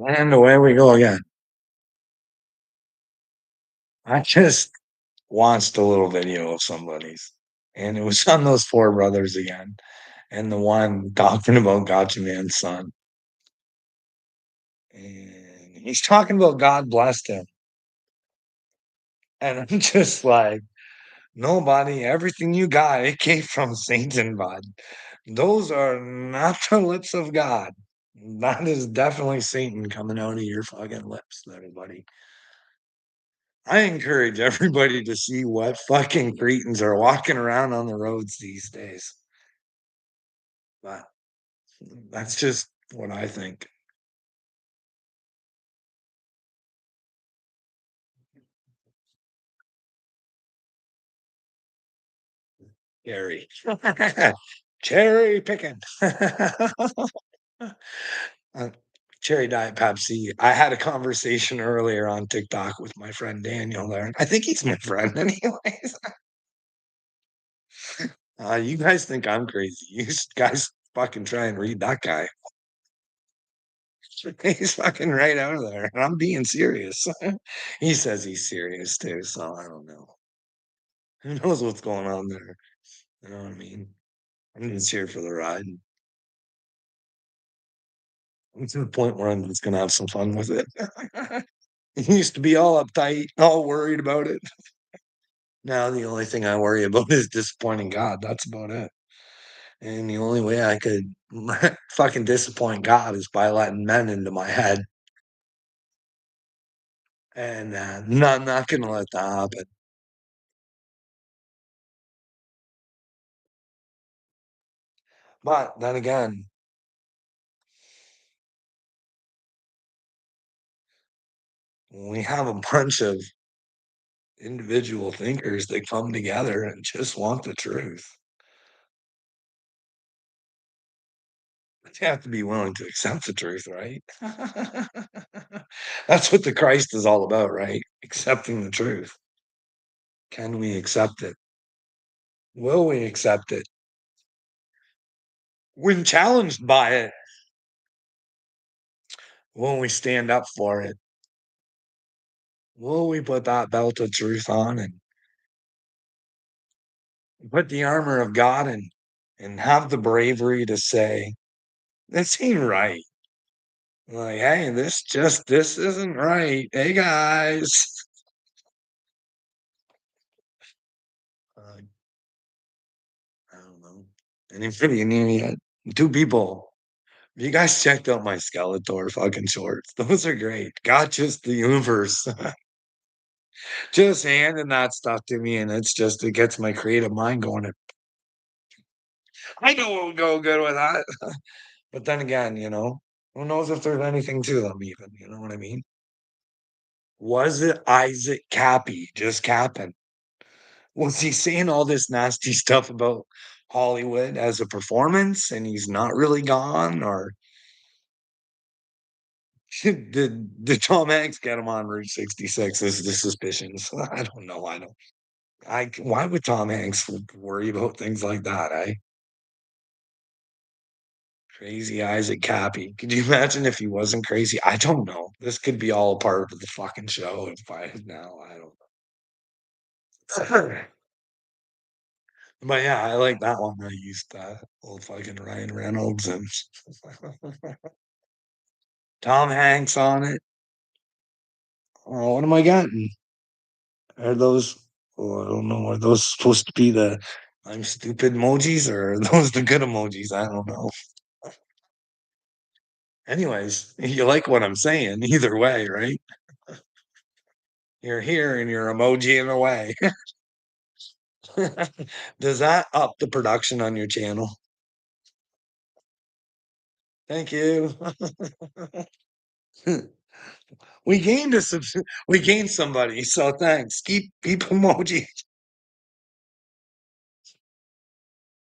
And away we go again. I just watched a little video of somebody's, and it was on those four brothers again. And the one talking about Gotcha Man's son. And he's talking about God blessed him. And I'm just like, nobody, everything you got, it came from Satan, bud. Those are not the lips of God. That is definitely Satan coming out of your fucking lips, there, buddy. I encourage everybody to see what fucking cretins are walking around on the roads these days. But that's just what I think. Cherry. Cherry picking. Uh, Cherry Diet Pepsi. I had a conversation earlier on TikTok with my friend Daniel there. And I think he's my friend anyways. You guys think I'm crazy. You guys fucking try and read that guy. He's fucking right out of there. And I'm being serious. He says he's serious too, so I don't know. Who knows what's going on there? You know what I mean? I'm just here for the ride. I'm to the point where I'm just gonna have some fun with it. He used to be all uptight, all worried about it. Now the only thing I worry about is disappointing God. That's about it. And the only way I could fucking disappoint God is by letting men into my head. And not gonna let that happen. But then again, we have a bunch of individual thinkers that come together and just want the truth. But you have to be willing to accept the truth, right? That's what the Christ is all about, right? Accepting the truth. Can we accept it? Will we accept it? When challenged by it, will we stand up for it? Will we put that belt of truth on and put the armor of God and have the bravery to say, this ain't right. Like, hey, this isn't right. Hey guys. Uh, I don't know. Anybody in here yet? Two people. You guys checked out my Skeletor fucking shorts. Those are great. God just the universe. Just handing that stuff to me, and it gets my creative mind going. I know it would go good with that. But then again, who knows if there's anything to them even, you know what I mean? Was it Isaac Cappy just capping? Was he saying all this nasty stuff about Hollywood as a performance and he's not really gone? Or did Tom Hanks get him on Route 66 is the suspicions? I don't know. I don't why would Tom Hanks worry about things like that, eh? Crazy Isaac Cappy. Could you imagine if he wasn't crazy? I don't know. This could be all part of the fucking show if I now. I don't know. But yeah, I like that one. I used old fucking Ryan Reynolds and Tom Hanks on it. Oh, what am I getting? Are those? Oh, I don't know. Are those supposed to be the I'm stupid emojis or are those the good emojis? I don't know. Anyways, you like what I'm saying either way, right? You're here and you're emojiing away. Does that up the production on your channel? Thank you. We gained we gained somebody, so thanks. Keep emoji.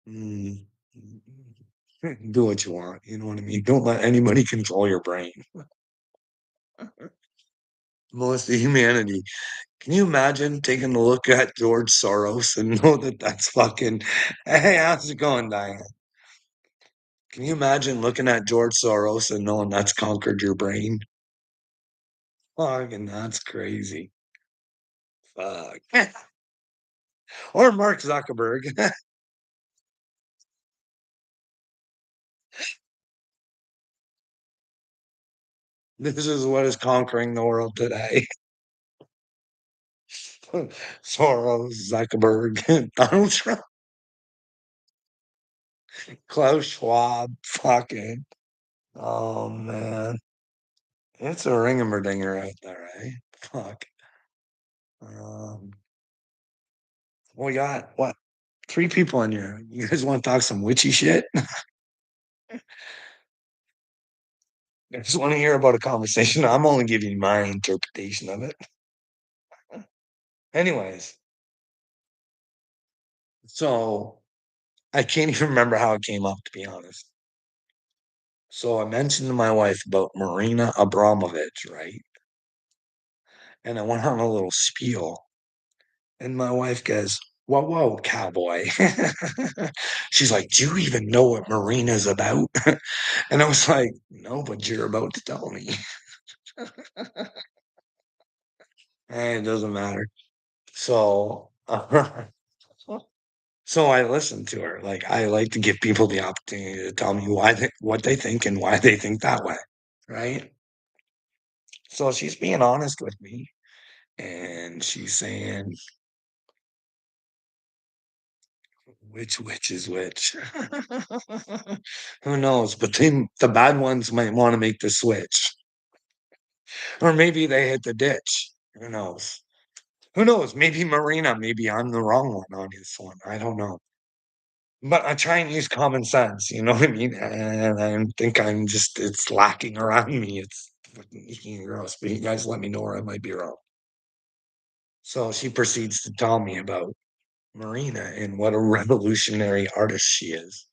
Mm. Do what you want. You know what I mean? Don't let anybody control your brain. Most of humanity. Can you imagine taking a look at George Soros and know that that's fucking? Hey, how's it going, Diane? Can you imagine looking at George Soros and knowing that's conquered your brain? Fucking that's crazy. Fuck. Or Mark Zuckerberg. This is what is conquering the world today. Soros, Zuckerberg, Donald Trump, Klaus Schwab, fucking. Oh man. It's a ringamer-dinger out there, eh? Fuck. Um, we got what? Three people in here. You guys want to talk some witchy shit? I just want to hear about a conversation. I'm only giving you my interpretation of it. Anyways, so I can't even remember how it came up, to be honest. So I mentioned to my wife about Marina Abramovich, right? And I went on a little spiel, and my wife goes, "Whoa, whoa, cowboy." She's like, "Do you even know what Marina's about?" And I was like, "No, but you're about to tell me." It doesn't matter. So, so I listened to her. Like, I like to give people the opportunity to tell me what they think and why they think that way, right? So she's being honest with me, and she's saying, which is which? Who knows? But then the bad ones might want to make the switch, or maybe they hit the ditch. Who knows? Who knows? Maybe Marina, maybe I'm the wrong one on this one. I don't know. But I try and use common sense, you know what I mean? And I think I'm just, it's lacking around me. It's fucking icky gross. But you guys let me know where I might be wrong. So she proceeds to tell me about Marina and what a revolutionary artist she is.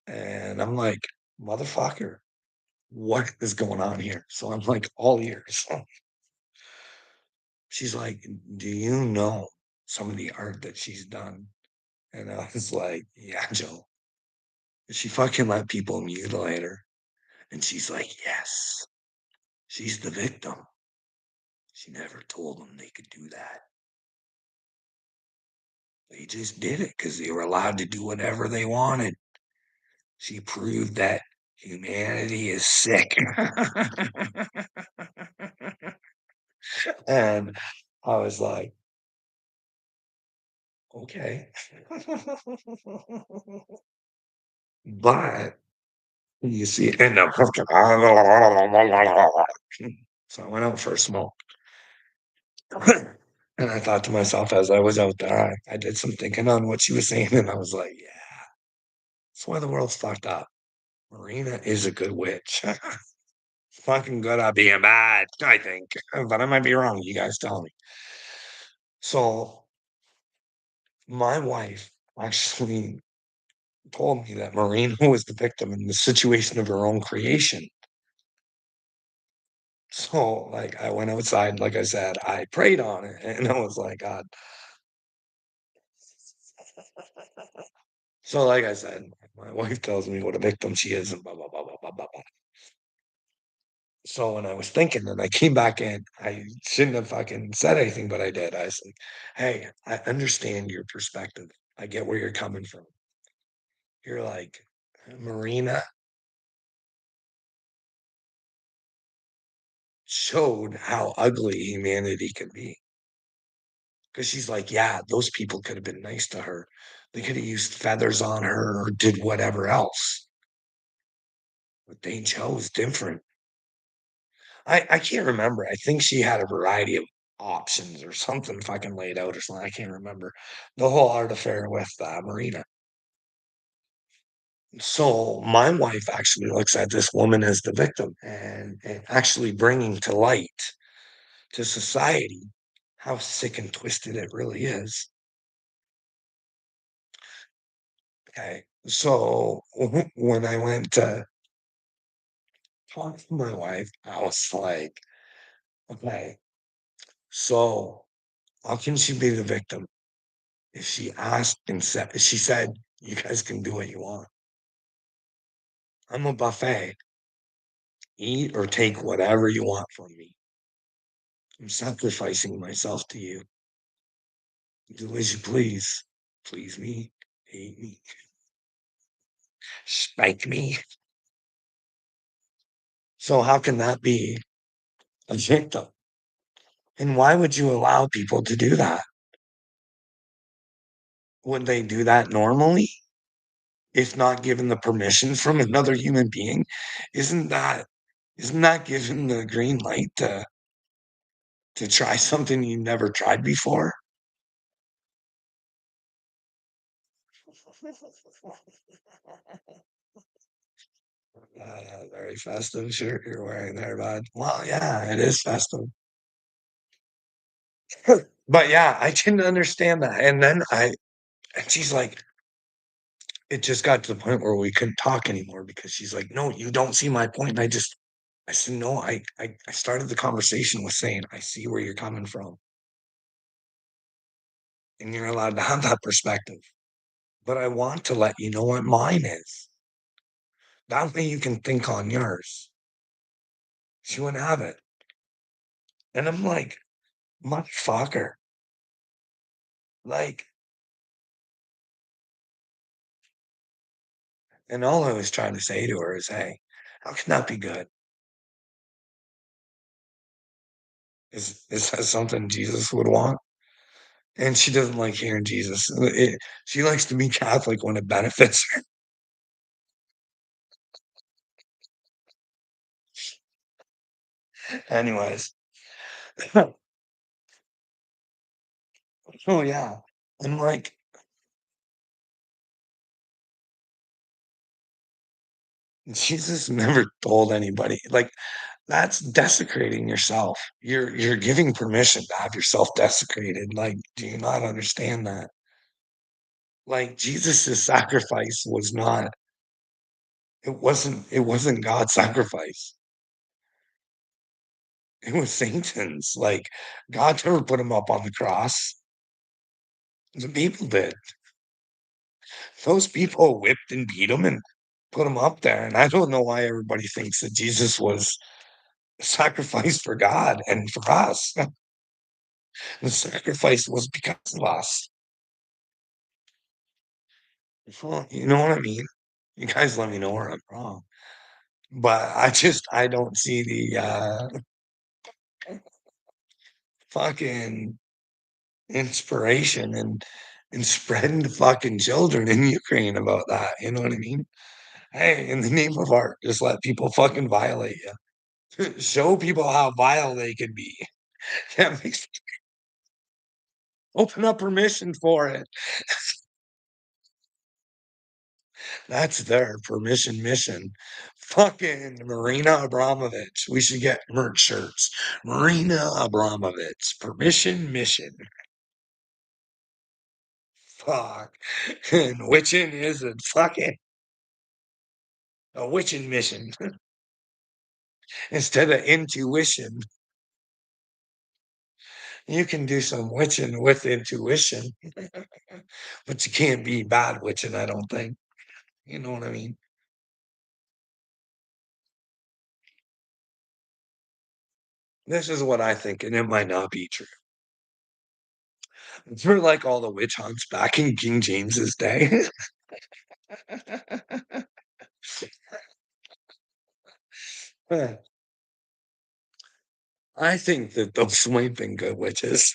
And I'm like, motherfucker, what is going on here? So I'm like, all ears. She's like, do you know some of the art that she's done? And I was like, yeah, Joe. She fucking let people mutilate her. And she's like, yes, she's the victim. She never told them they could do that. They just did it because they were allowed to do whatever they wanted. She proved that humanity is sick. And I was like, okay. But you see, and the so I went out for a smoke. And I thought to myself as I was out there, I did some thinking on what she was saying, and I was like, yeah, that's why the world's fucked up. Marina is a good witch. Fucking good at being bad, I think. But I might be wrong. You guys tell me. So my wife actually told me that Marina was the victim in the situation of her own creation. So, like, I went outside, like I said, I prayed on it, and I was like, God. So, like I said, my wife tells me what a victim she is, and blah, blah, blah, blah, blah, blah, blah. So, when I was thinking, and I came back in, I shouldn't have fucking said anything, but I did. I was like, hey, I understand your perspective. I get where you're coming from. You're like, Marina showed how ugly humanity can be. Because she's like, yeah, those people could have been nice to her. They could have used feathers on her or did whatever else. But they chose different. I can't remember. I think she had a variety of options or something fucking laid out or something. I can't remember the whole art affair with Marina. So my wife actually looks at this woman as the victim and actually bringing to light to society how sick and twisted it really is. Okay. So when I went to talk to my wife, I was like, okay, so how can she be the victim if she asked and said, she said, you guys can do what you want. I'm a buffet. Eat or take whatever you want from me. I'm sacrificing myself to you. Do as you please. Please me, hate me, spike me. So how can that be a victim? And why would you allow people to do that? Would they do that normally if not given the permission from another human being? Isn't that isn't that given the green light to try something you never tried before? Very festive shirt you're wearing there, bud. Well, yeah, it is festive. But yeah, I didn't understand that. And then and she's like, it just got to the point where we couldn't talk anymore because she's like, no, you don't see my point. And I said, no, I started the conversation with saying, I see where you're coming from. And you're allowed to have that perspective. But I want to let you know what mine is. That way you can think on yours. She wouldn't have it. And I'm like, motherfucker. Like, and all I was trying to say to her is, hey, how can that be good? Is that something Jesus would want? And she doesn't like hearing Jesus. She likes to be Catholic when it benefits her. Anyways, oh yeah. I'm like, Jesus never told anybody. Like, that's desecrating yourself. You're giving permission to have yourself desecrated. Like, do you not understand that? Like Jesus's sacrifice was not it wasn't God's sacrifice. It was Satan's. Like God never put him up on the cross. The people did. Those people whipped and beat him and put him up there. And I don't know why everybody thinks that Jesus was sacrificed for God and for us. The sacrifice was because of us. Well, you know what I mean? You guys let me know where I'm wrong. But I don't see the fucking inspiration and spreading the fucking children in Ukraine about that. You know what I mean? Hey, in the name of art, just let people fucking violate you. Show people how vile they can be. That makes open up permission for it. That's their permission mission. Fucking Marina Abramovich. We should get merch shirts. Marina Abramovich. Permission mission. Fuck. And witching is a fucking a witching mission instead of intuition. You can do some witching with intuition, but you can't be bad witching, I don't think. You know what I mean? This is what I think, and it might not be true. For like all the witch hunts back in King James's day. I think that those might have been good witches.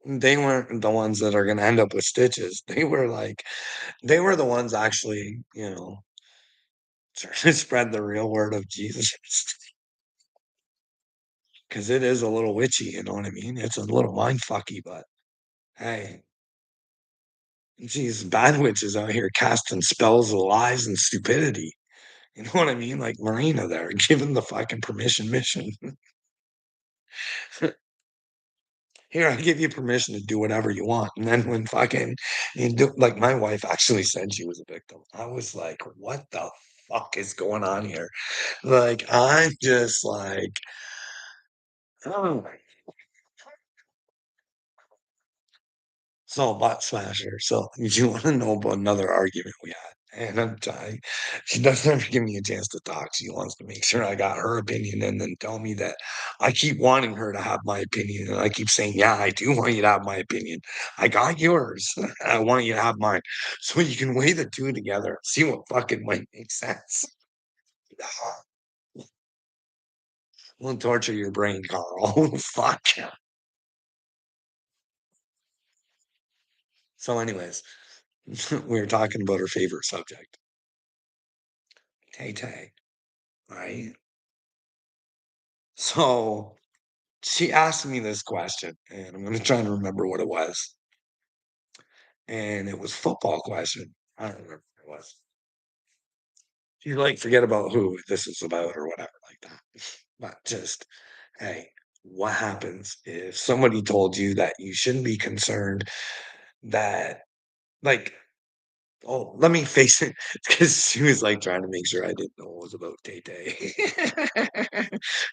They weren't the ones that are gonna end up with stitches. They were the ones actually, trying to spread the real word of Jesus. Because it is a little witchy, you know what I mean? It's a little mind fucky, but hey, these bad witches out here casting spells of lies and stupidity. You know what I mean? Like Marina there, given the fucking permission mission. Here, I give you permission to do whatever you want. And then when fucking you do, like my wife actually said she was a victim. I was like, what the fuck is going on here? Like, I'm just like, oh. So butt smasher. So, do you want to know about another argument we had? And she doesn't ever give me a chance to talk. She wants to make sure I got her opinion and then tell me that I keep wanting her to have my opinion. And I keep saying, yeah, I do want you to have my opinion. I got yours. I want you to have mine. So you can weigh the two together, see what fucking might make sense. Won't torture your brain, Carl. Fuck. So, anyways, we were talking about her favorite subject, Tay Tay, right? So she asked me this question, and I'm gonna try and remember what it was. And it was football question. I don't remember what it was. She's like, forget about who this is about or whatever like that. But just, hey, what happens if somebody told you that you shouldn't be concerned that like oh, let me face it, because she was, like, trying to make sure I didn't know it was about Tay Tay.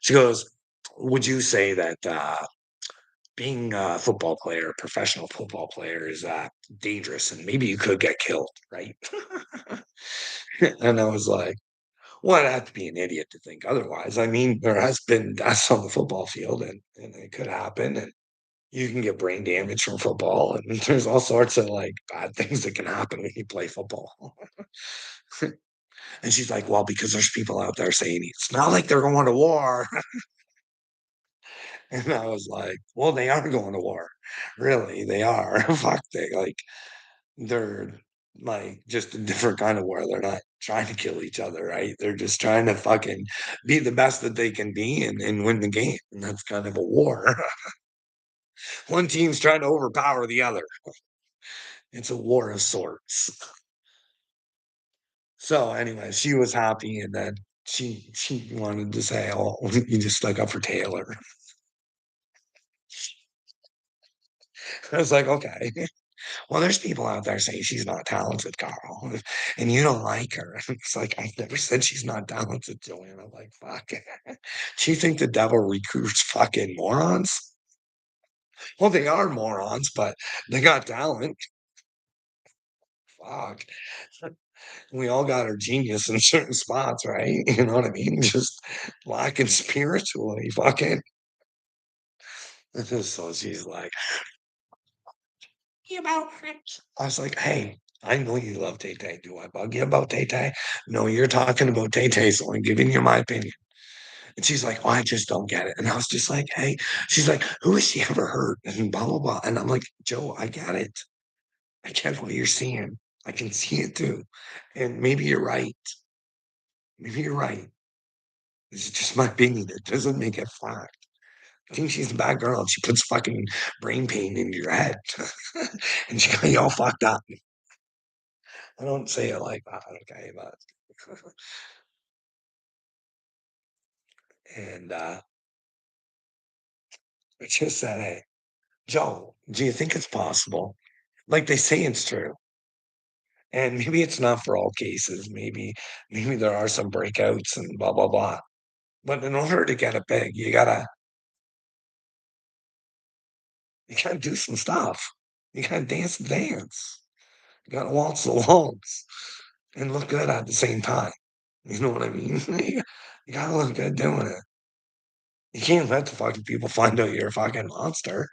She goes, "Would you say that, being a football player, professional football player is, dangerous and maybe you could get killed, right?" And I was like, "Well, I'd have to be an idiot to think otherwise. I mean, there has been deaths on the football field, and it could happen, and you can get brain damage from football, and there's all sorts of, like, bad things that can happen when you play football." And she's like, "Well, because there's people out there saying it's not like they're going to war." And I was like, "Well, they are going to war. Really, they are. Fuck, they're like just a different kind of war. They're not trying to kill each other, right? They're just trying to fucking be the best that they can be and win the game. And that's kind of a war. One team's trying to overpower the other. It's a war of sorts." So anyway, she was happy and then she wanted to say, "Oh, you just stuck up for Taylor." I was like, "Okay." Well, there's people out there saying she's not talented, Carl, and you don't like her. It's like, I never said she's not talented, Joanne. I'm like, fuck. Do you think the devil recruits fucking morons? Well, they are morons, but they got talent. Fuck. We all got our genius in certain spots, right? You know what I mean? Just lacking spiritually, fucking. So she's like, "You about it?" I was like, "Hey, I know you love Tay Tay. Do I bug you about Tay Tay? No, you're talking about Tay Tay, so I'm giving you my opinion." And she's like, "Oh, I just don't get it." And I was just like, "Hey," she's like, "Who has she ever hurt?" And blah, blah, blah. And I'm like, "Joe, I get it. I get what you're seeing. I can see it too. And maybe you're right. Maybe you're right. This is just my opinion. It doesn't make it fact. I think she's a bad girl and she puts fucking brain pain into your head. And she got you all fucked up." I don't say it like that, okay, but and, I just said, "Hey, Joe, do you think it's possible?" Like, they say it's true, and maybe it's not for all cases, maybe there are some breakouts and blah, blah, blah, but in order to get it big, you gotta do some stuff. You gotta dance the dance. You gotta waltz the waltz and look good at the same time. You know what I mean? You gotta look good doing it. You can't let the fucking people find out you're a fucking monster.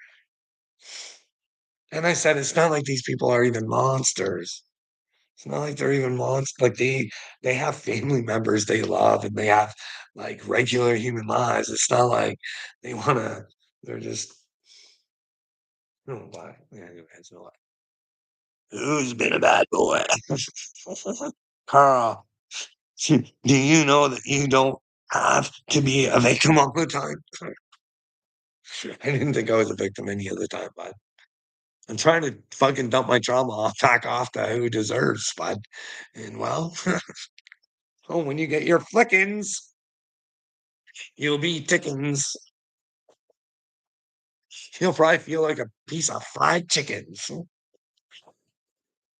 And I said, "It's not like these people are even monsters. It's not like they're even like, they have family members they love, and they have, like, regular human lives. It's not like they wanna they're just" oh, why? Yeah, anyways, so, like, "Who's been a bad boy?" "Carl, do you know that you don't have to be a victim all the time?" I didn't think I was a victim any of the time, but I'm trying to fucking dump my trauma off back off to who deserves, bud. And well, oh, when you get your flickins, you'll be tickins. You'll probably feel like a piece of fried chicken. So,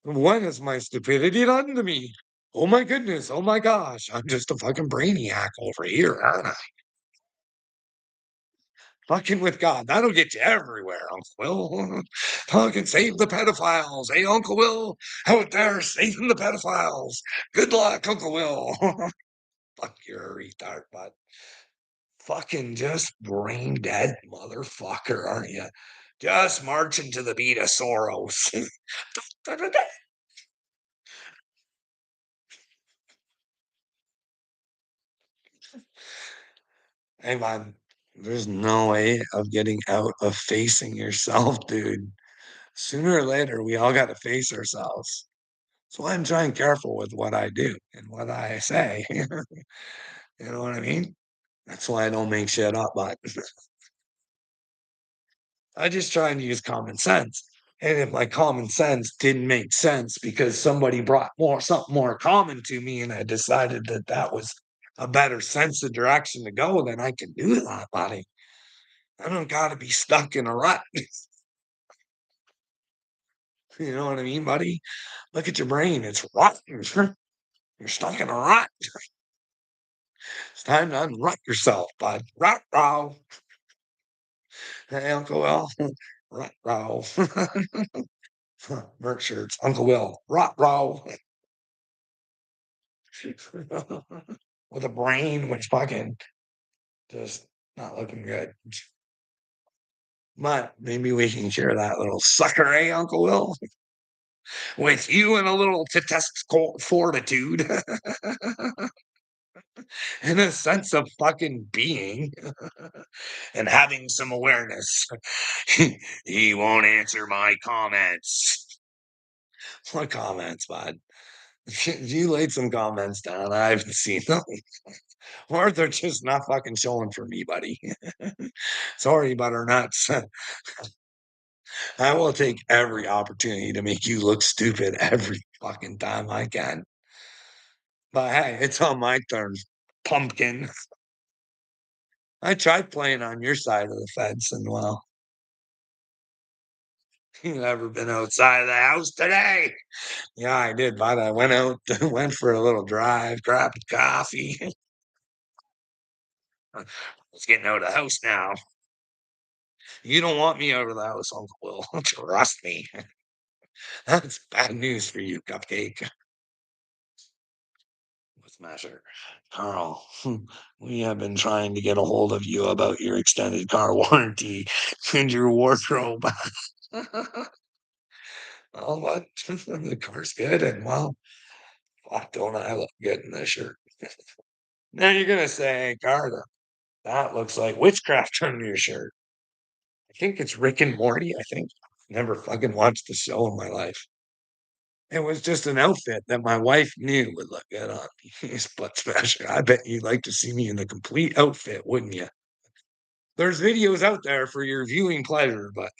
what has my stupidity done to me? Oh my goodness. Oh my gosh. I'm just a fucking brainiac over here, aren't I? Fucking with God. That'll get you everywhere, Uncle Will. Fucking save the pedophiles. Hey, Uncle Will, out there saving the pedophiles. Good luck, Uncle Will. Fuck, you're a retard, but fucking just brain dead motherfucker, aren't you? Just marching to the beat of Soros. Hey, man, there's no way of getting out of facing yourself, dude. Sooner or later, we all got to face ourselves. So I'm trying careful with what I do and what I say. You know what I mean? That's why I don't make shit up, but I just try and use common sense. And if my common sense didn't make sense because somebody brought more something more common to me and I decided that that was a better sense of direction to go, then I can do that, buddy. I don't got to be stuck in a rut. You know what I mean, buddy? Look at your brain. It's rotten. You're stuck in a rut. It's time to unrut yourself, bud. Rut row. Hey, Uncle Will. Rut row. Merch shirts. Uncle Will. Rut row. With a brain which fucking just not looking good. But maybe we can share that little sucker, eh, Uncle Will? With you and a little statistical fortitude and a sense of fucking being and having some awareness. He won't answer my comments. What comments, bud? You laid some comments down. I haven't seen them. Or they're just not fucking showing for me, buddy. Sorry, butternuts. I will take every opportunity to make you look stupid every fucking time I can. But hey, it's on my terms, pumpkin. I tried playing on your side of the fence, and well, you never been outside of the house today. Yeah, I did, but I went out, went for a little drive, grabbed coffee. I was getting out of the house now. You don't want me out of the house, Uncle Will. Trust me. That's bad news for you, Cupcake. What's the matter? Carl, we have been trying to get a hold of you about your extended car warranty and your wardrobe. Well, what? The car's good, and well, fuck, don't I look good in this shirt? Now you're gonna say, Carter, that looks like witchcraft on your shirt. I think it's Rick and Morty. I think. Never fucking watched the show in my life. It was just an outfit that my wife knew would look good on me. He's butt smasher. I bet you'd like to see me in a complete outfit, wouldn't you? There's videos out there for your viewing pleasure, but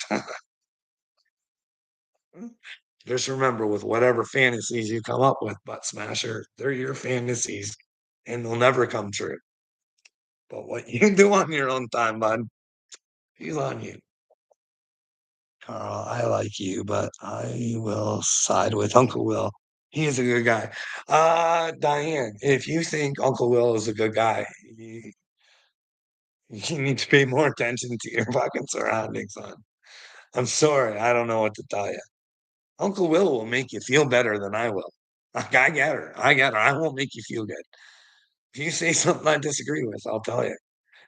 just remember with whatever fantasies you come up with, butt smasher, they're your fantasies and they'll never come true. But what you do on your own time, bud, he's on you. Carl, I like you, but I will side with Uncle Will. He is a good guy. Diane, if you think Uncle Will is a good guy, you need to pay more attention to your fucking surroundings, son. I'm sorry, I don't know what to tell you. Uncle will make you feel better than I will. Like, I get her. I get her. I won't make you feel good. If you say something I disagree with, I'll tell you.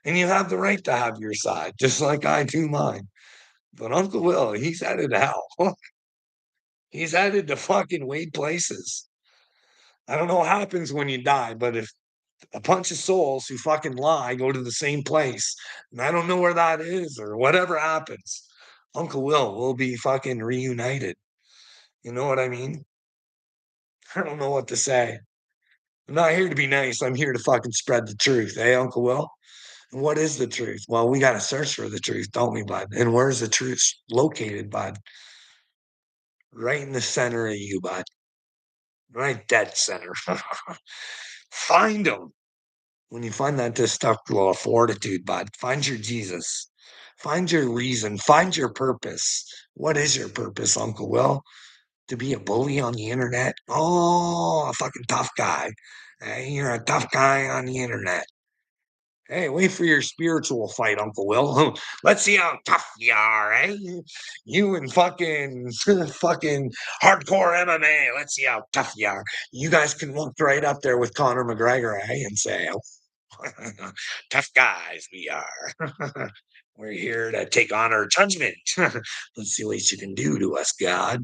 And you have the right to have your side, just like I do mine. But Uncle Will, he's headed to hell. He's headed to fucking weird places. I don't know what happens when you die, but if a bunch of souls who fucking lie go to the same place, and I don't know where that is or whatever happens, Uncle will be fucking reunited. You know what I mean? I don't know what to say. I'm not here to be nice. I'm here to fucking spread the truth. Hey, Uncle Will? And what is the truth? Well, we got to search for the truth, don't we, bud? And where's the truth located, bud? Right in the center of you, bud. Right dead center. Find them. When you find that destructible fortitude, bud, find your Jesus. Find your reason. Find your purpose. What is your purpose, Uncle Will? To be a bully on the internet? Oh, a fucking tough guy. Hey, you're a tough guy on the internet. Hey, wait for your spiritual fight, Uncle Will. Let's see how tough you are, eh? You and fucking fucking hardcore MMA. Let's see how tough you are. You guys can walk right up there with Conor McGregor, eh? And say, oh, tough guys we are. We're here to take on our judgment. Let's see what you can do to us, God.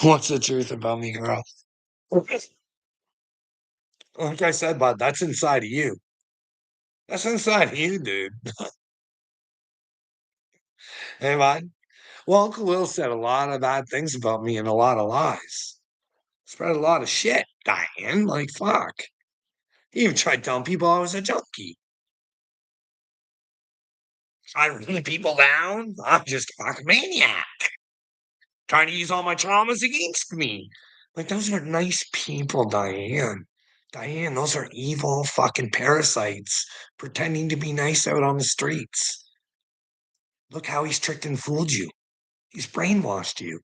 What's the truth about me, girl? Like I said, bud, that's inside of you. That's inside of you, dude. Hey, bud. Well, Uncle Will said a lot of bad things about me and a lot of lies. Spread a lot of shit, Diane. Like, fuck. He even tried telling people I was a junkie. Trying to run people down. I'm just a fucking maniac. Trying to use all my traumas against me. Like, those are nice people, Diane. Diane, those are evil fucking parasites pretending to be nice out on the streets. Look how he's tricked and fooled you. He's brainwashed you.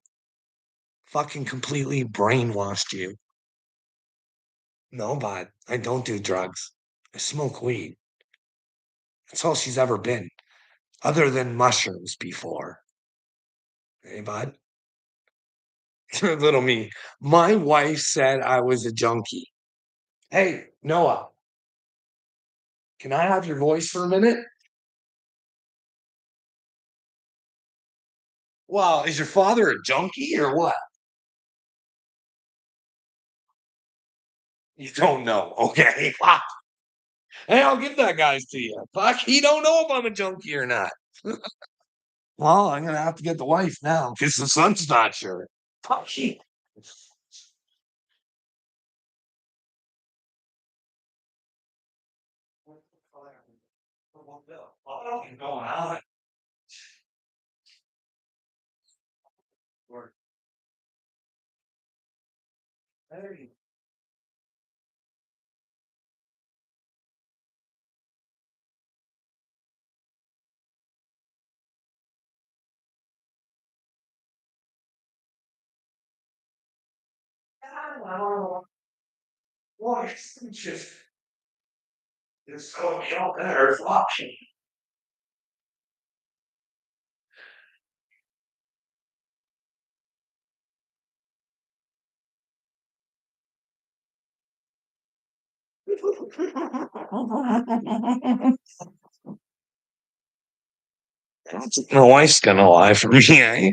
Fucking completely brainwashed you. No, bud, I don't do drugs. I smoke weed. That's all she's ever been, other than mushrooms before. Hey, bud. Little me. My wife said I was a junkie. Hey, Noah, can I have your voice for a minute? Well, is your father a junkie or what? You don't know. Okay. Fuck. Hey, I'll give that guy's to you. Fuck, he don't know if I'm a junkie or not. Well, I'm gonna have to get the wife now because the son's not sure. Fuck you. Going on. Boy, it's just it's so out there. Watching. My wife's gonna lie for me, eh?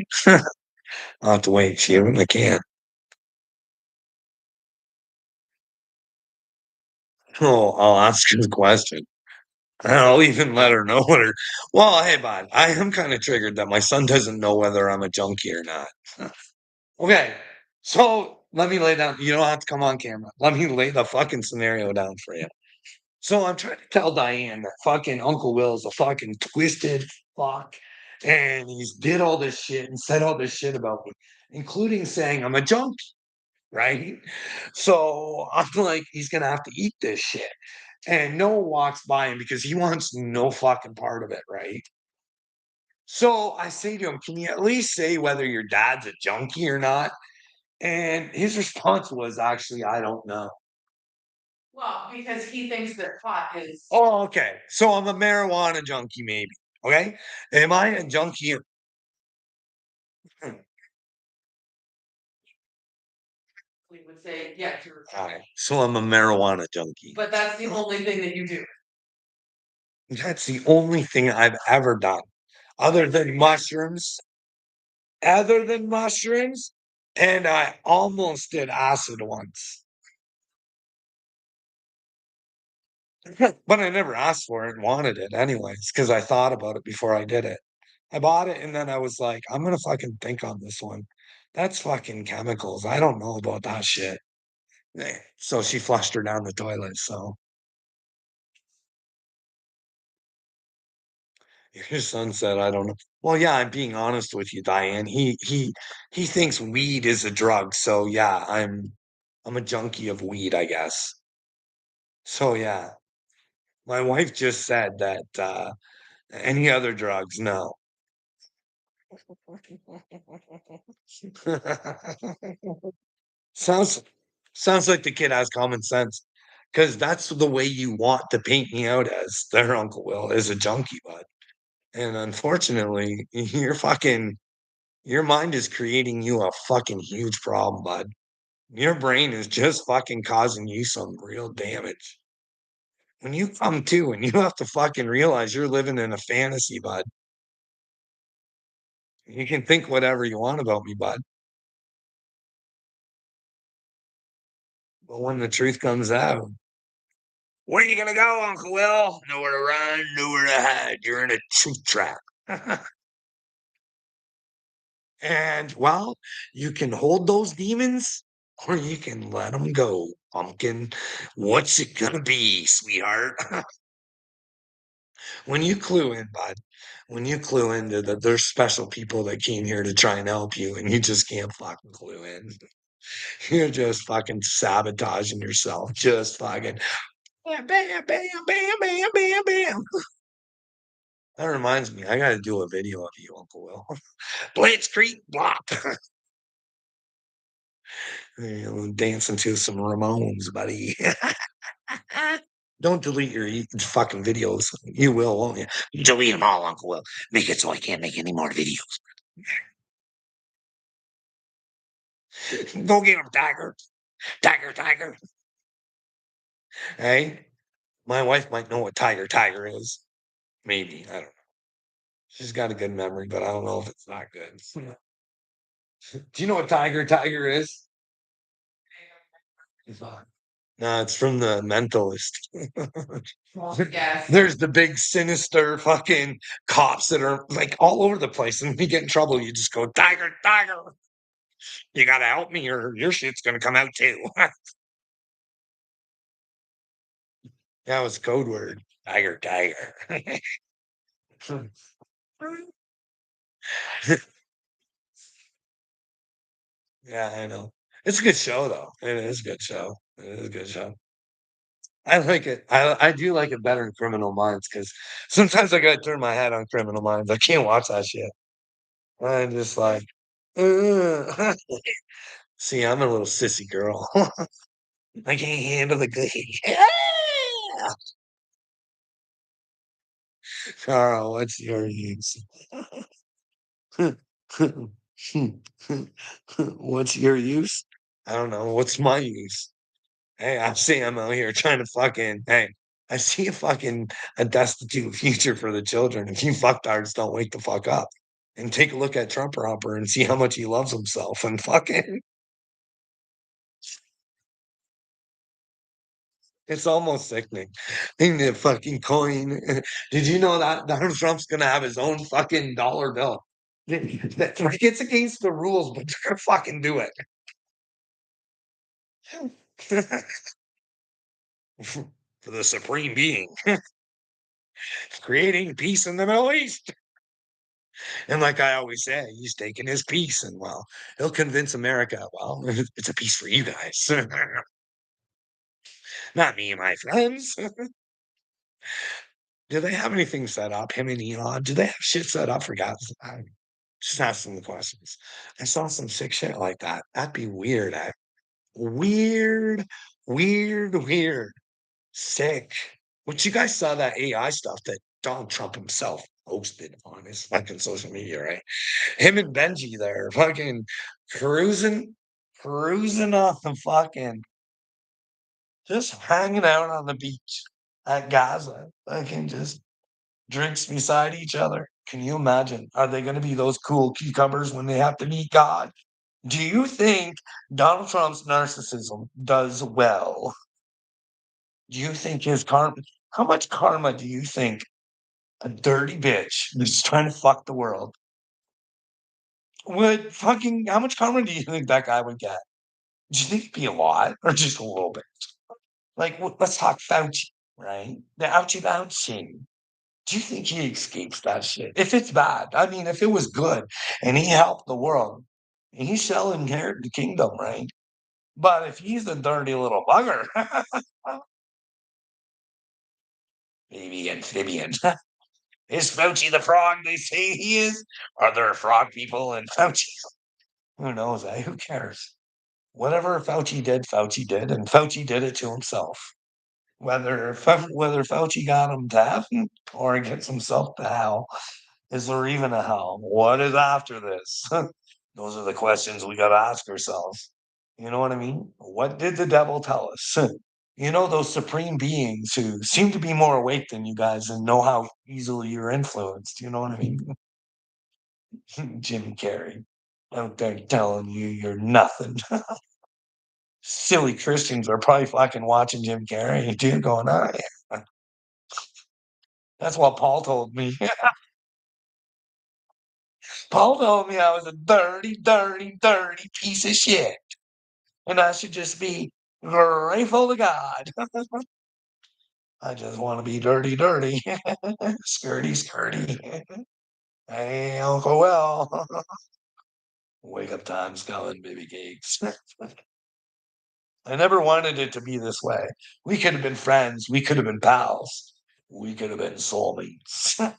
I'll have to wait. She really can't. Oh, I'll ask her the question. I'll even let her know what her. Well, hey, bud, I am kind of triggered that my son doesn't know whether I'm a junkie or not. Okay, so let me lay down. You don't have to come on camera. Let me lay the fucking scenario down for you. So I'm trying to tell Diane that fucking Uncle Will's a fucking twisted fuck, and he's did all this shit and said all this shit about me, including saying I'm a junkie, right? So I'm like, he's gonna have to eat this shit. And Noah walks by him because he wants no fucking part of it, right? So I say to him, "Can you at least say whether your dad's a junkie or not?" And his response was actually, "I don't know." Well, because he thinks that pot is. Oh, okay. So I'm a marijuana junkie, maybe. Okay. Am I a junkie? We would say, yes, you're. All right. So I'm a marijuana junkie. But that's the only thing that you do. That's the only thing I've ever done, other than mushrooms, other than mushrooms, and I almost did acid once. But I never asked for it and wanted it anyways, because I thought about it before I did it. I bought it and then I was like, I'm gonna fucking think on this one. That's fucking chemicals. I don't know about that shit. So she flushed her down the toilet. So your son said, I don't know. Well, yeah, I'm being honest with you, Diane. He thinks weed is a drug. So yeah, I'm a junkie of weed, I guess. So yeah. My wife just said that any other drugs, no. Sounds Sounds like the kid has common sense, because that's the way you want to paint me out as, their Uncle Will, as a junkie, bud. And unfortunately, your mind is creating you a fucking huge problem, bud. Your brain is just fucking causing you some real damage. When you come to and you have to fucking realize you're living in a fantasy, bud. You can think whatever you want about me, bud. But when the truth comes out, where are you gonna go, Uncle Will? Nowhere to run, nowhere to hide. You're in a truth trap. And well, you can hold those demons or you can let them go, pumpkin. What's it gonna be, sweetheart? When you clue in, bud, when you clue into that there's special people that came here to try and help you and you just can't fucking clue in. You're just fucking sabotaging yourself. Just fucking bam, bam, bam, bam, bam, bam, bam. That reminds me, I gotta do a video of you, Uncle Will. Blitzkrieg block. Dancing to some Ramones, buddy. Don't delete your fucking videos. You will, won't you? Delete them all, Uncle Will. Make it so I can't make any more videos. Go get him, Tiger. Tiger, Tiger. Hey, my wife might know what Tiger, Tiger is. Maybe. I don't know. She's got a good memory, but I don't know if it's not good. Do you know what Tiger, Tiger is? It's not. No, it's from The Mentalist. Well, yes. There's the big sinister fucking cops that are like all over the place, and when you get in trouble, you just go, Tiger, Tiger, you gotta help me or your shit's gonna come out too. That was code word. Tiger, Tiger. Yeah, I know. It's a good show though. It is a good show. It is a good show. I like it. I do like it better than Criminal Minds because sometimes I gotta turn my head on Criminal Minds. I can't watch that shit. I'm just like, "Ugh." See, I'm a little sissy girl. I can't handle the good. Carl, what's your use? What's your use? I don't know. What's my use? Hey, I see I'm out here trying to fucking hey, I see a destitute future for the children. If you fucktards don't wake the fuck up and take a look at Trump Romper and see how much he loves himself and fucking it's almost sickening. In the fucking coin. Did you know that Donald Trump's gonna have his own fucking dollar bill? Like it's against the rules, but they're gonna fucking do it. For the supreme being, creating peace in the Middle East. And like I always say, he's taking his piece, and well, he'll convince America. Well, it's a piece for you guys, not me and my friends. Do they have anything set up? Him and Elon, do they have shit set up for guys? I'm just asking the questions. I saw some sick shit like that. That'd be weird. Weird, weird, weird, sick. But you guys saw that AI stuff that Donald Trump himself posted on his fucking social media, right? Him and Benji there, fucking cruising, cruising off the fucking, just hanging out on the beach at Gaza, fucking just drinks beside each other. Can you imagine? Are they going to be those cool cucumbers when they have to meet God? Do you think Donald Trump's narcissism does well? Do you think his karma? How much karma do you think a dirty bitch that's trying to fuck the world would fucking? How much karma do you think that guy would get? Do you think it'd be a lot or just a little bit? Like, let's talk Fauci, right? The ouchie Fauci. Do you think he escapes that shit? If it's bad, I mean, if it was good and he helped the world, he shall inherit the kingdom, right? But if he's a dirty little bugger, maybe amphibian. Is Fauci the frog they say he is? Are there frog people in Fauci? Who knows? Who cares? Whatever Fauci did, and Fauci did it to himself. Whether Fauci got him to heaven or gets himself to hell, is there even a hell? What is after this? Those are the questions we got to ask ourselves. You know what I mean? What did the devil tell us? You know, those supreme beings who seem to be more awake than you guys and know how easily you're influenced. You know what I mean? Jim Carrey out there telling you you're nothing. Silly Christians are probably fucking watching Jim Carrey too, going, oh, yeah. That's what Paul told me. Paul told me I was a dirty, dirty, dirty piece of shit. And I should just be grateful to God. I just want to be dirty, dirty. Skirty, skirty. Hey, Uncle Will. Wake up time's coming, baby cakes. I never wanted it to be this way. We could have been friends. We could have been pals. We could have been soulmates.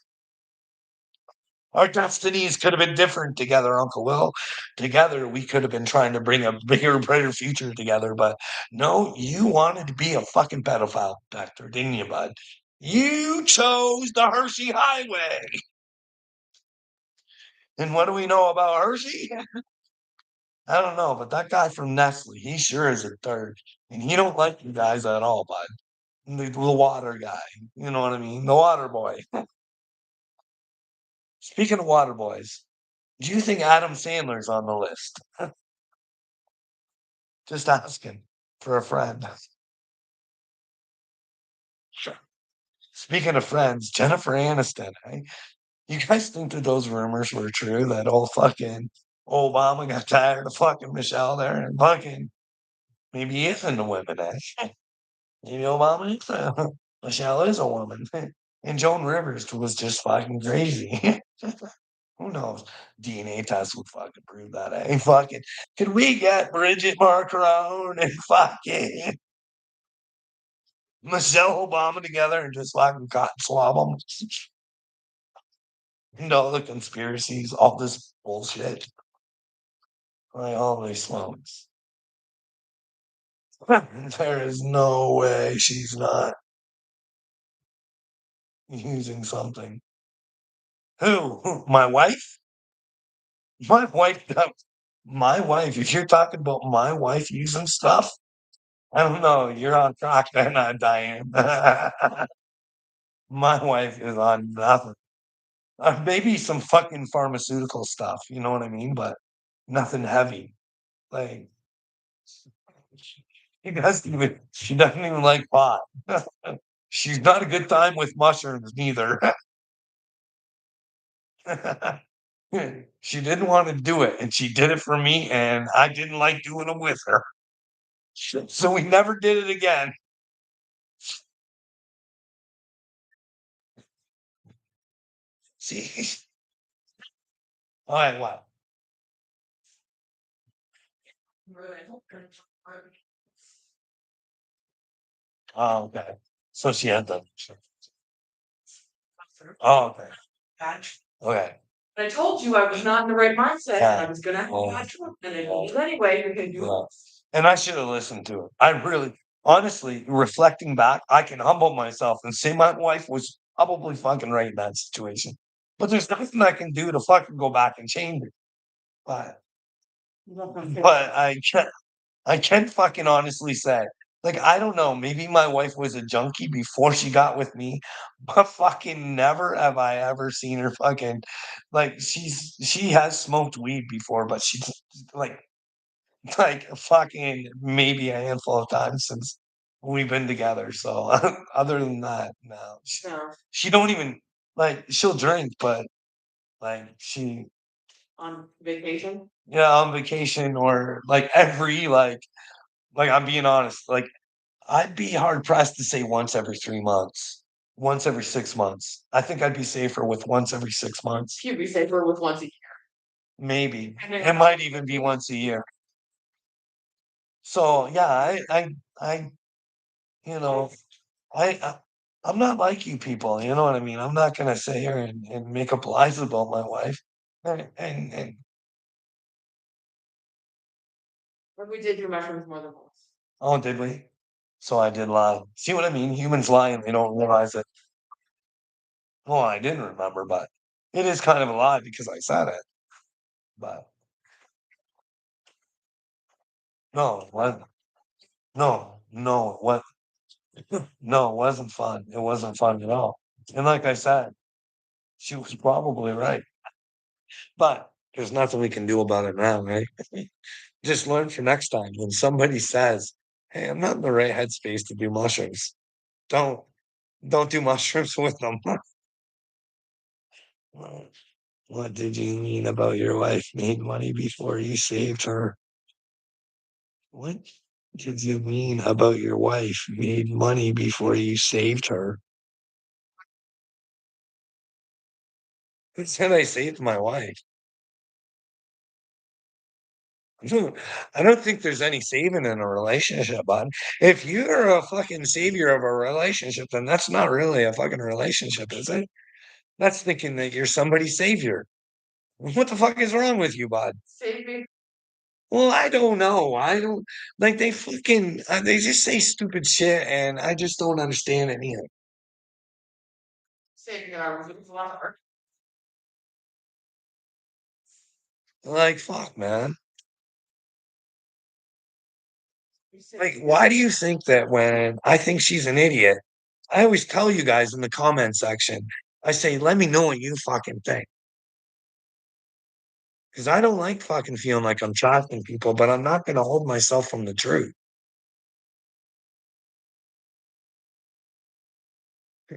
Our destinies could have been different together, Uncle Will. Together, we could have been trying to bring a bigger, brighter future together. But no, you wanted to be a fucking pedophile back there, didn't you, bud? You chose the Hershey Highway. And what do we know about Hershey? I don't know, but that guy from Nestle, he sure is a third. And he don't like you guys at all, bud. The water guy. You know what I mean? The water boy. Speaking of water boys, do you think Adam Sandler's on the list? Just asking for a friend. Sure. Speaking of friends, Jennifer Aniston, eh? You guys think that those rumors were true? That old fucking Obama got tired of fucking Michelle there and fucking maybe he is into women, eh? Maybe Obama is Michelle is a woman. And Joan Rivers was just fucking crazy. Who knows? DNA tests would fucking prove that, eh? Fucking, could we get Bridget Marcron and fucking Michelle Obama together and just fucking cotton swab them? You know, the conspiracies, all this bullshit. Like, holy smokes. There is no way she's not using something. Who? My wife? My wife. My wife. If you're talking about my wife using stuff, I don't know. You're on crack then, Diane. My wife is on nothing. Maybe some fucking pharmaceutical stuff. You know what I mean? But nothing heavy. Like she doesn't even like pot. She's not a good time with mushrooms neither. She didn't want to do it, and she did it for me, and I didn't like doing it with her. So we never did it again. See? All right, what? Oh, okay. So she had the. Oh, okay. Okay. I told you I was not in the right mindset, and Yeah. I was gonna have Oh, a bad trip, and it was anyway, you're gonna do yeah. And I should have listened to it. I really, honestly, reflecting back, I can humble myself and say my wife was probably fucking right in that situation. But there's nothing I can do to fucking go back and change it. But but I can't fucking honestly say. Like, I don't know, maybe my wife was a junkie before she got with me, but fucking never have I ever seen her fucking like she has smoked weed before, but she's like like fucking maybe a handful of times since we've been together. So other than that, no. No. She don't even like she'll drink, but like she On vacation? yeah, on vacation or like every like I'm being honest, like I'd be hard pressed to say once every 3 months, once every 6 months. I think I'd be safer with once every 6 months. You'd be safer with once a year. Maybe. Depending It on might even be once a year. So yeah, I you know, I I'm not like you people, you know what I mean? I'm not gonna sit here and make up lies about my wife. And We did do mushrooms more than once. Oh, did we? So I did lie. See what I mean? Humans lie and they don't realize it. Well, I didn't remember, but it is kind of a lie because I said it. But no, what? No, no, what? No, it wasn't fun. It wasn't fun at all. And like I said, she was probably right. But there's nothing we can do about it now, right? Just learn for next time when somebody says, "Hey, I'm not in the right headspace to do mushrooms." Don't don't do mushrooms with them. What did you mean about your wife made money before you saved her? What did you mean about your wife made money before you saved her? Who said I saved my wife? I don't think there's any saving in a relationship, bud. If you're a fucking savior of a relationship, then that's not really a fucking relationship, is it? That's thinking that you're somebody's savior. What the fuck is wrong with you, bud? Save me, Well, I don't know. I don't like they fucking they just say stupid shit, and I just don't understand it either. save me, I was a lot of art. Like, fuck, man. You said Like, why do you think that when I think she's an idiot, I always tell you guys in the comment section, I say, let me know what you fucking think. Because I don't like fucking feeling like I'm trashing people, but I'm not going to hold myself from the truth.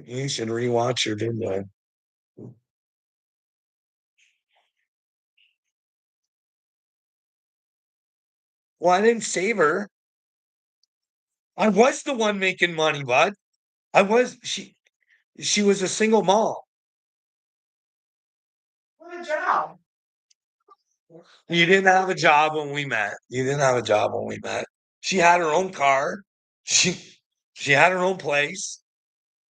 You should rewatch your video. Well, I didn't save her. I was the one making money, bud. I was she was a single mom. what a job. You didn't have a job when we met. You didn't have a job when we met. She had her own car. She she had her own place.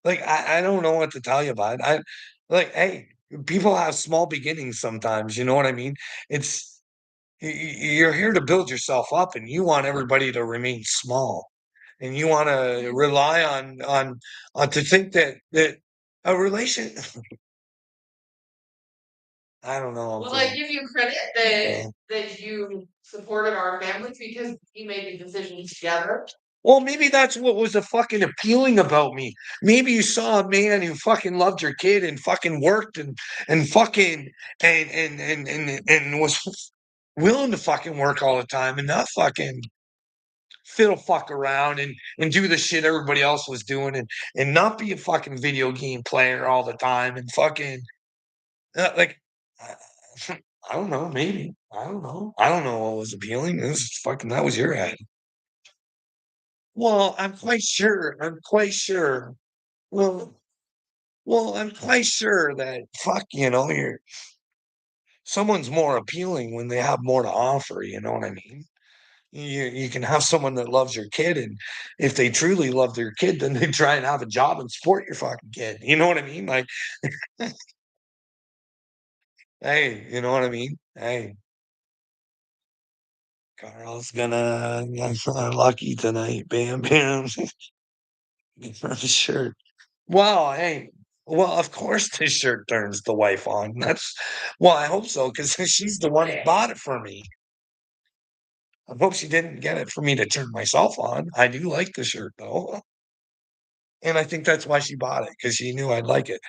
Like I don't know what to tell you about. I like hey, people have small beginnings sometimes, you know what I mean? It's you're here to build yourself up and you want everybody to remain small. And you want to rely on to think that a relation I don't know, Well, I Uncle. give you credit Yeah. that you supported our families because we made the decisions together. Well, maybe that's what was fucking appealing about me. Maybe you saw a man who fucking loved your kid and fucking worked and fucking and was willing to fucking work all the time and not fucking fiddle fuck around and do the shit everybody else was doing and not be a fucking video game player all the time and fucking like I don't know, maybe. I don't know. I don't know what was appealing. This is fucking that was your head. Well, I'm quite sure. I'm quite sure. Well, I'm quite sure that fuck, you're someone's more appealing when they have more to offer, you know what I mean? You can have someone that loves your kid, and if they truly love their kid, then they try and have a job and support your fucking kid. You know what I mean? Like, hey, you know what I mean? Hey, Carl's gonna get lucky tonight. Bam, bam. Sure. Well, hey, well, of course this shirt turns the wife on. That's well, I hope so, because she's the one that bought it for me. I hope she didn't get it for me to turn myself on. I do like the shirt though. And I think that's why she bought it, because she knew I'd like it.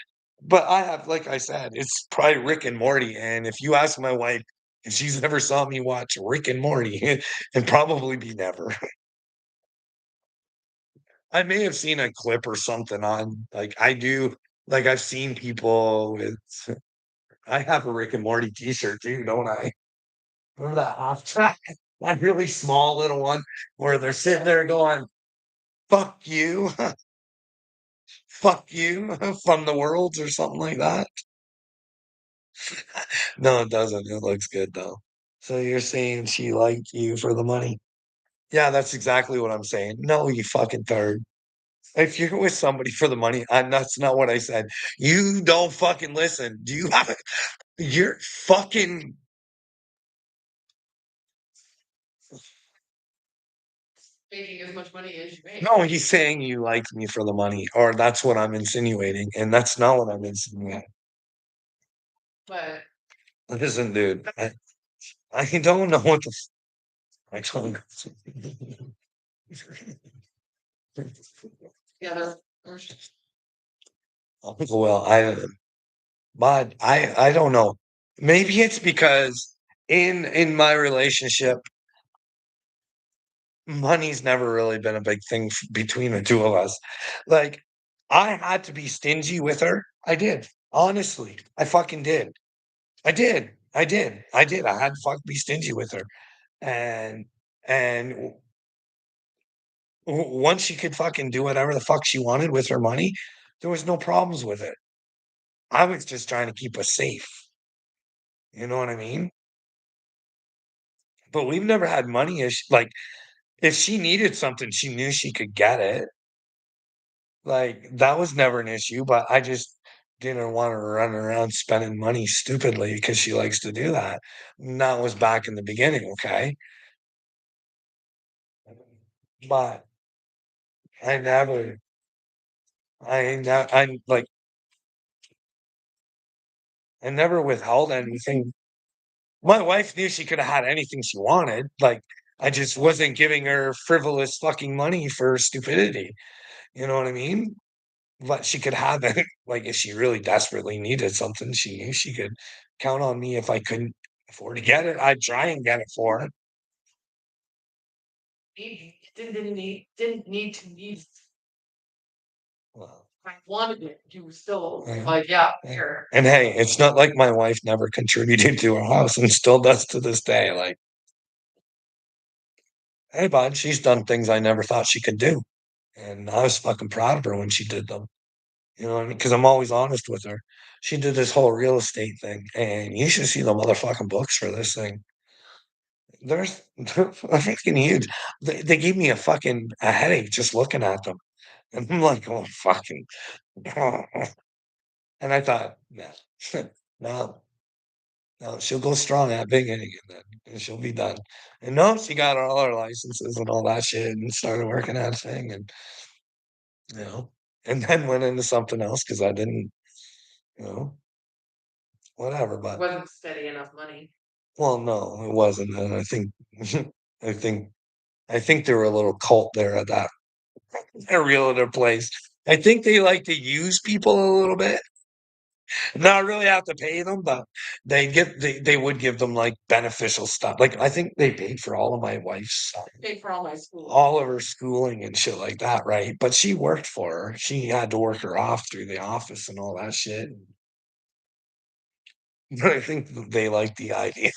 But I have, like I said, it's probably Rick and Morty. And if you ask my wife if she's ever saw me watch Rick and Morty, it'd probably be never. I may have seen a clip or something on like I do like I've seen people with I have a Rick and Morty t-shirt too, don't I? Remember that off track? That really small little one where they're sitting there going, fuck you, fuck you from the worlds or something like that. No, it doesn't. It looks good though. So you're saying she liked you for the money? Yeah, that's exactly what I'm saying. No, you fucking third. If you're with somebody for the money, that's not what I said. You don't fucking listen. Do you have you're fucking making as much money as you make. No, he's saying you like me for the money, or that's what I'm insinuating, and that's not what I'm insinuating. But Listen, dude, I don't know what the I don't yeah, there's well, but I don't know. Maybe it's because in my relationship, money's never really been a big thing between the two of us. Like, I had to be stingy with her. I did. Honestly, I fucking did. I did. I did. I did. I had to fuck be stingy with her. And and once she could fucking do whatever the fuck she wanted with her money, there was no problems with it. I was just trying to keep us safe. You know what I mean? But we've never had money issues. Like, if she needed something, she knew she could get it. Like, that was never an issue, but I just didn't want her running around spending money stupidly because she likes to do that. And that was back in the beginning, okay? But I never I like, I never withheld anything. My wife knew she coulda had anything she wanted, like, I just wasn't giving her frivolous fucking money for stupidity, you know what I mean? But she could have it, like, if she really desperately needed something, she knew she could count on me if I couldn't afford to get it, I'd try and get it for her. didn't need to need Well, I wanted it. You were still yeah, like, yeah, yeah, here. and hey, it's not like my wife never contributed to our house and still does to this day, like, "Hey, bud," she's done things I never thought she could do, and I was fucking proud of her when she did them. You know what I mean? Because 'Cause I'm always honest with her. She did this whole real estate thing, and you should see the motherfucking books for this thing. There's they're freaking huge. They gave me a headache just looking at them, and I'm like, "Oh, fucking" and I thought, "Nah, no, no, she'll go strong at beginning, and then and she'll be done." And no, she got all her licenses and all that shit and started working at a thing and, you know, and then went into something else because I didn't, you know, whatever, but Wasn't steady enough money. well, no, it wasn't, and I think I think I think they were a little cult there at that realtor place. I think they like to use people a little bit, not really have to pay them, but they would give them, like, beneficial stuff. Like, I think they paid for all of my wife's, Paid for all my school. all of her schooling and shit like that, right? But she worked for her. She had to work her off through the office and all that shit. But I think they like the idea.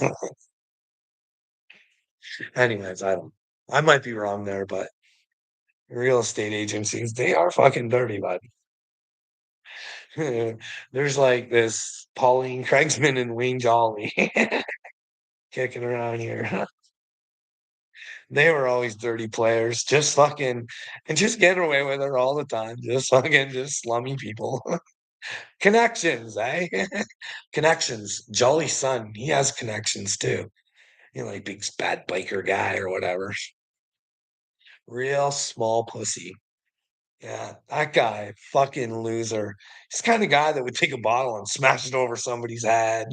Anyways, I might be wrong there, but real estate agencies, they are fucking dirty, bud. There's like this Pauline Kriegsman and Wayne Jolly kicking around here. They were always dirty players, just fucking and just getting away with it all the time. Just fucking just slummy people. Connections, eh? Connections. Jolly's son, he has connections too. You know, like big bad biker guy or whatever. Real small pussy. Yeah, that guy, fucking loser. He's the kind of guy that would take a bottle and smash it over somebody's head.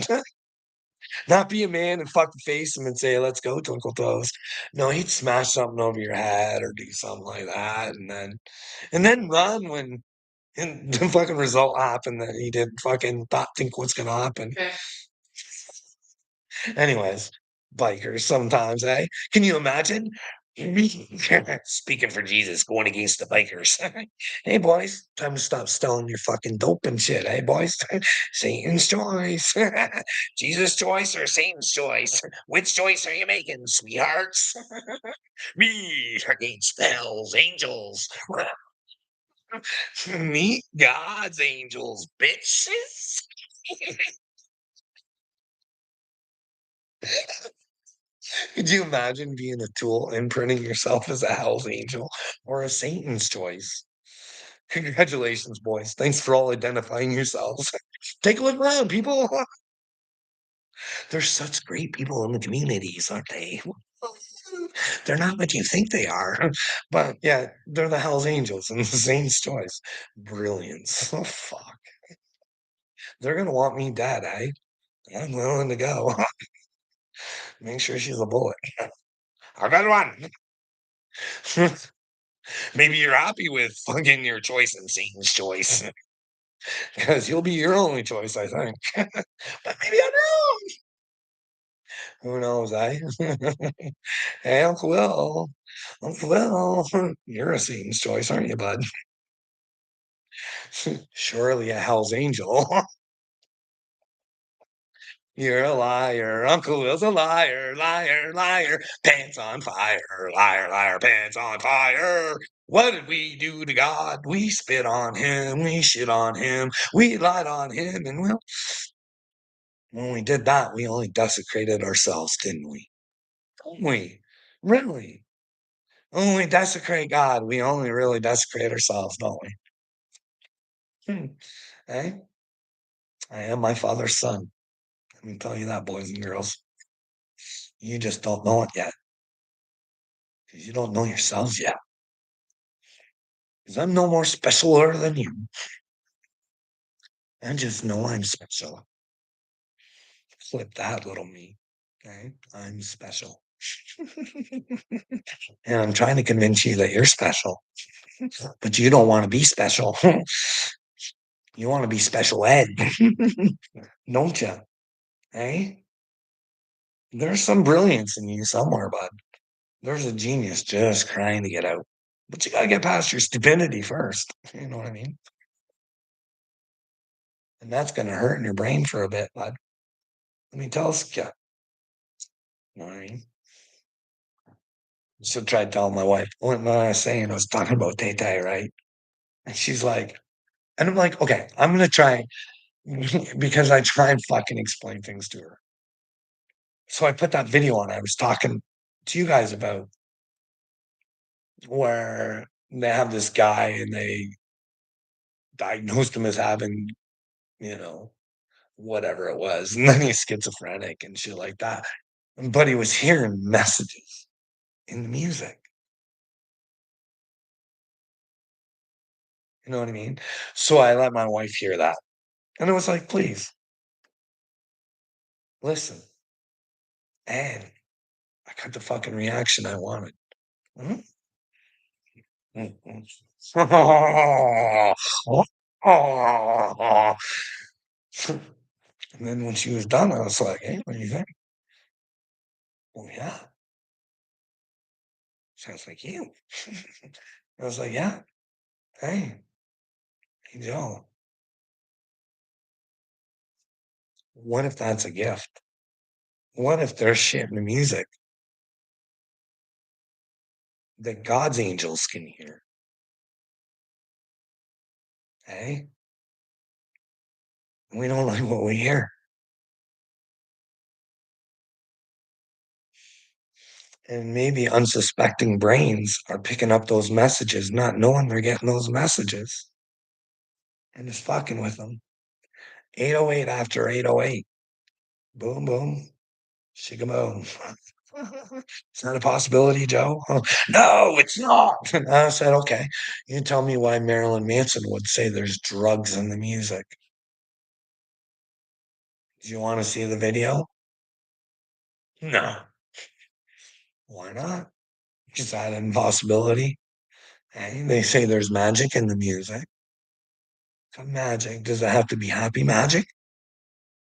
Not be a man and fucking face him and say, "Let's go, Twinkle Toes." No, he'd smash something over your head or do something like that, and then run when and the fucking result happened that he didn't fucking thought think what's gonna happen. Okay. Anyways, bikers sometimes, eh? Can you imagine? Speaking for Jesus, going against the bikers. Hey, boys, time to stop stealing your fucking dope and shit. Hey, boys, Satan's choice. Jesus' choice or Satan's choice? Which choice are you making, sweethearts? Me against hell's angels. Meet God's angels, bitches. Could you imagine being a tool, imprinting yourself as a Hell's Angel or a Satan's choice? Congratulations, boys. Thanks for all identifying yourselves. Take a look around, people. There's such great people in the communities, aren't they? They're not what you think they are. But yeah, they're the Hell's Angels in the Saints' choice. Brilliance. Oh, fuck. They're gonna want me dead, eh? I'm willing to go. Make sure she's a bullet. I got one. Maybe you're happy with fucking your choice and Satan's choice. Because you'll be your only choice, I think. But maybe I'm wrong. Who knows, eh? Hey, Uncle Will. Uncle Will. You're a Satan's choice, aren't you, bud? Surely a Hell's Angel. You're a liar. Uncle Will's a liar, liar, liar. Pants on fire, liar, liar, pants on fire. What did we do to God? We spit on him, we shit on him, we lied on him, and well, when we did that, we only desecrated ourselves, didn't we? Don't we? Really? When we desecrate God, we only really desecrate ourselves, don't we? Eh? I am my father's son. Let me tell you that, boys and girls. You just don't know it yet. Because you don't know yourselves yet. Because I'm no more specialer than you. I just know I'm special. Flip that, little me. Okay? I'm special. And I'm trying to convince you that you're special. But you don't want to be special. You want to be special ed. Don't you? Eh? There's some brilliance in you somewhere, bud. There's a genius just trying to get out. But you got to get past your stupidity first. You know what I mean? And that's going to hurt in your brain for a bit, bud. Let me tell you. You know what I mean? So tried telling my wife what I was saying. I was talking about Tay Tay, right? And she's like, and I'm like, okay, I'm gonna try because I try and fucking explain things to her. So I put that video on I was talking to you guys about where they have this guy and they diagnosed him as having, you know, whatever it was, and then he's schizophrenic and shit like that. But he was hearing messages in the music. You know what I mean? So I let my wife hear that. And it was like, please listen. And I got the fucking reaction I wanted. Mhm. Mhm. And then when she was done, I was like, "Hey, what do you think?" "Well, yeah, sounds like you." I was like, "Yeah, hey, hey, Joe, what if that's a gift? What if there's shit in the music that God's angels can hear, hey? We don't like what we hear." And maybe unsuspecting brains are picking up those messages, not knowing they're getting those messages and just fucking with them. 808 after 808. Boom, boom, shikaboom. Is that a possibility, Joe? Oh, no, it's not. I said, okay. You tell me why Marilyn Manson would say there's drugs in the music. Do you want to see the video? No. Why not? Is that an impossibility? Hey, they say there's magic in the music. Some magic. Does it have to be happy magic?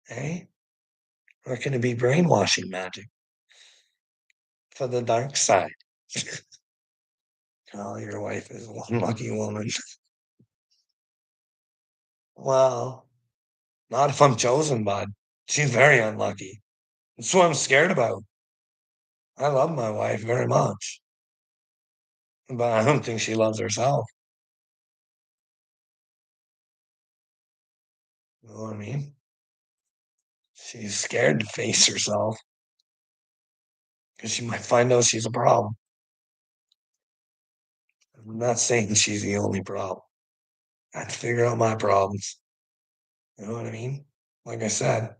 Hey? Or can it be brainwashing magic for the dark side? Oh, your wife is one lucky woman. Well, not if I'm chosen, bud. She's very unlucky. That's what I'm scared about. I love my wife very much, but I don't think she loves herself. You know what I mean? She's scared to face herself because she might find out she's a problem. I'm not saying she's the only problem. I had to figure out my problems. You know what I mean? Like I said,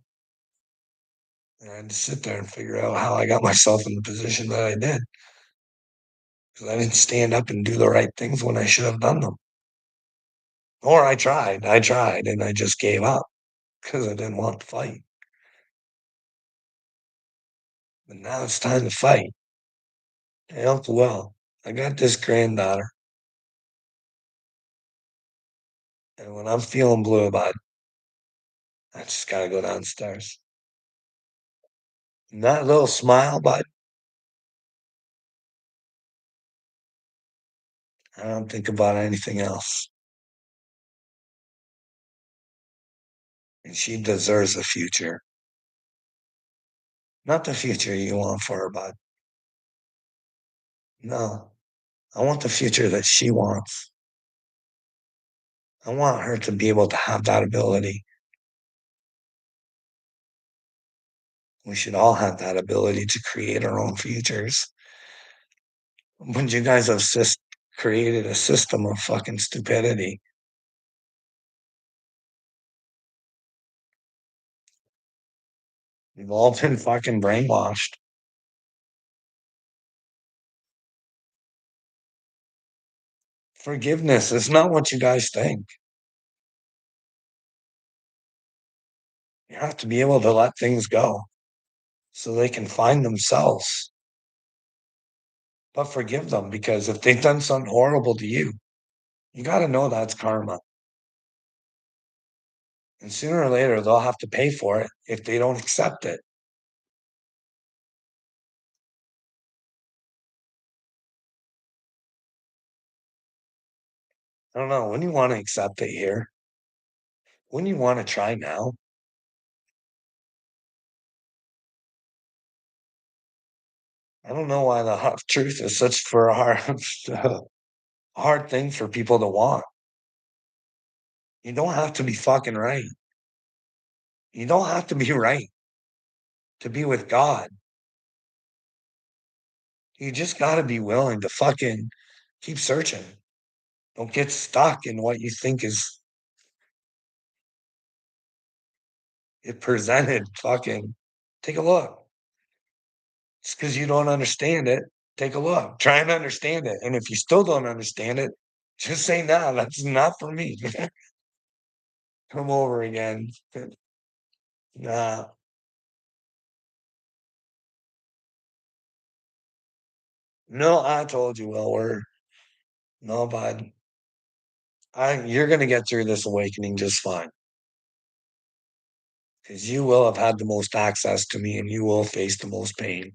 I had to sit there and figure out how I got myself in the position that I did. because I didn't stand up and do the right things when I should have done them. Or I tried, and I just gave up because I didn't want to fight. But now it's time to fight. Hey, Uncle Will, I got this granddaughter, and when I'm feeling blue about it, I just gotta go downstairs. And that little smile, bud, I don't think about anything else. And she deserves a future. Not the future you want for her, bud. No, I want the future that she wants. I want her to be able to have that ability. We should all have that ability to create our own futures. But you guys have created a system of fucking stupidity. We've all been fucking brainwashed. Forgiveness is not what you guys think. You have to be able to let things go so they can find themselves. But forgive them because if they've done something horrible to you, you got to know that's karma. And sooner or later, they'll have to pay for it if they don't accept it. I don't know. When you want to accept it here, when you want to try now, I don't know why the truth is such for a hard thing for people to want. You don't have to be fucking right. You don't have to be right to be with God. You just got to be willing to fucking keep searching. Don't get stuck in what you think is it presented. Fucking take a look. It's because you don't understand it. Take a look. Try and understand it. And if you still don't understand it, just say, nah, that's not for me. Come over again. Nah. No, I told you, well, no, bud. You're gonna get through this awakening just fine. Because you will have had the most access to me and you will face the most pain.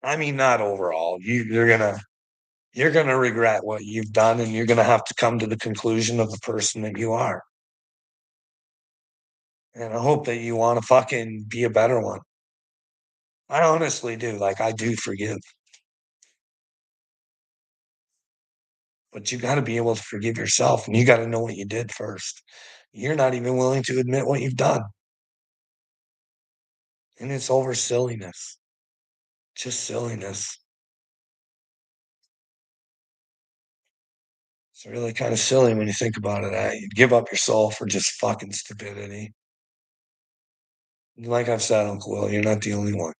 I mean, not overall. You're gonna regret what you've done and you're gonna have to come to the conclusion of the person that you are. And I hope that you want to fucking be a better one. I honestly do. Like I do forgive. But you gotta be able to forgive yourself and you gotta know what you did first. You're not even willing to admit what you've done. And it's over silliness. Just silliness. It's really kind of silly when you think about it. You'd give up your soul for just fucking stupidity. Like I've said, Uncle Will, you're not the only one.